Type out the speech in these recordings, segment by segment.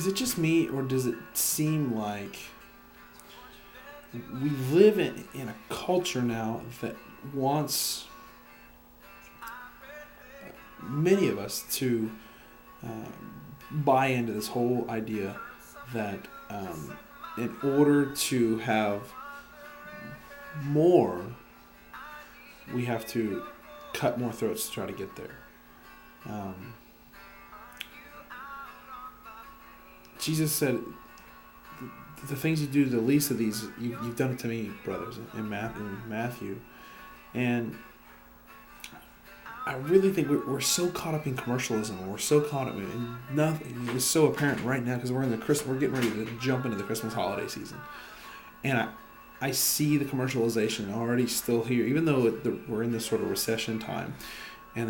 is it just me, or does it seem like we live in a culture now that wants many of us to buy into this whole idea that in order to have more, we have to cut more throats to try to get there. Jesus said, the things you do to the least of these, you've done it to me, brothers, in Matthew. And I really think we're so caught up in commercialism, and we're so caught up in nothing. It's so apparent right now because we're getting ready to jump into the Christmas holiday season, and I see the commercialization already still here, even though we're in this sort of recession time, and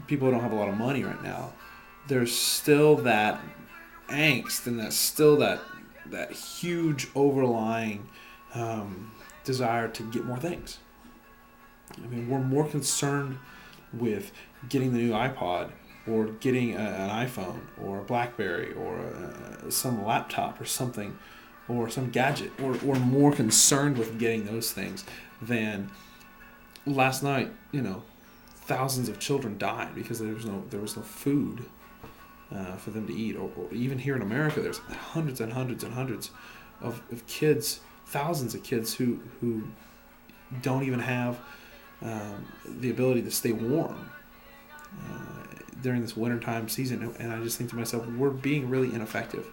people don't have a lot of money right now. There's still that angst, and that's still that huge overlying desire to get more things. I mean, we're more concerned with getting the new iPod, or getting an iPhone, or a BlackBerry, or some laptop, or something, or some gadget, or more concerned with getting those things than last night. Thousands of children died because there was no food for them to eat, or even here in America, there's hundreds and hundreds and hundreds of kids, thousands of kids who don't even have the ability to stay warm during this wintertime season. And I just think to myself, we're being really ineffective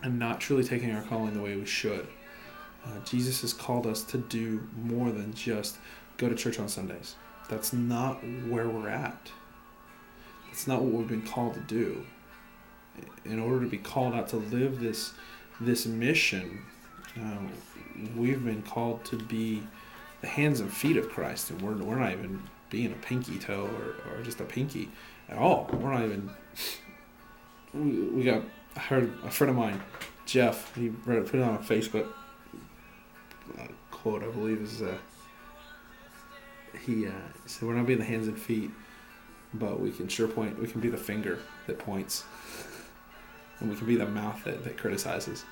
and not truly taking our calling the way we should. Jesus has called us to do more than just go to church on Sundays. That's not where we're at. It's not what we've been called to do. In order to be called out to live this mission, we've been called to be the hands and feet of Christ, and we're not even being a pinky toe or just a pinky at all. We're not even. I heard a friend of mine, Jeff. He put it on a Facebook quote, I believe, is he said, "We're not being the hands and feet, but we can sure point. We can be the finger that points, and we can be the mouth that criticizes."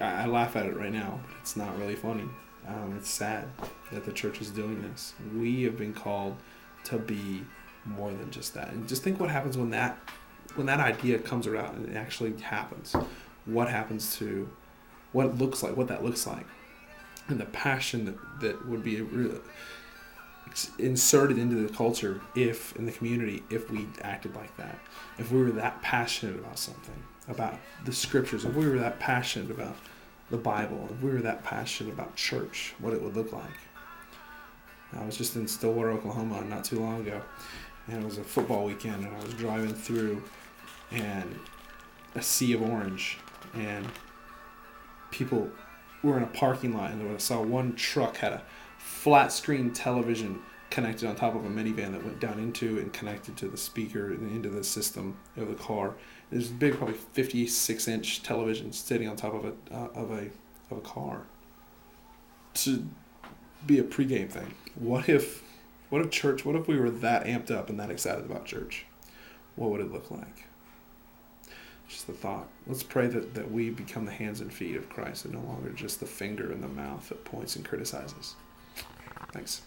I laugh at it right now, but it's not really funny. It's sad that the church is doing this. We have been called to be more than just that. And just think what happens when that idea comes around and it actually happens. What happens to what it looks like, what that looks like, and the passion that would be inserted into the culture in the community, if we acted like that. If we were that passionate about something, about the scriptures, if we were that passionate about the Bible, if we were that passionate about church, what it would look like. I was just in Stillwater, Oklahoma not too long ago, and it was a football weekend, and I was driving through and a sea of orange, and people were in a parking lot, and I saw one truck had a flat screen television connected on top of a minivan that went down into and connected to the speaker and into the system of the car. There's a big, probably 56-inch television sitting on top of a car to be a pregame thing. What if church? What if we were that amped up and that excited about church? What would it look like? Just the thought. Let's pray that we become the hands and feet of Christ, and no longer just the finger in the mouth that points and criticizes. Thanks.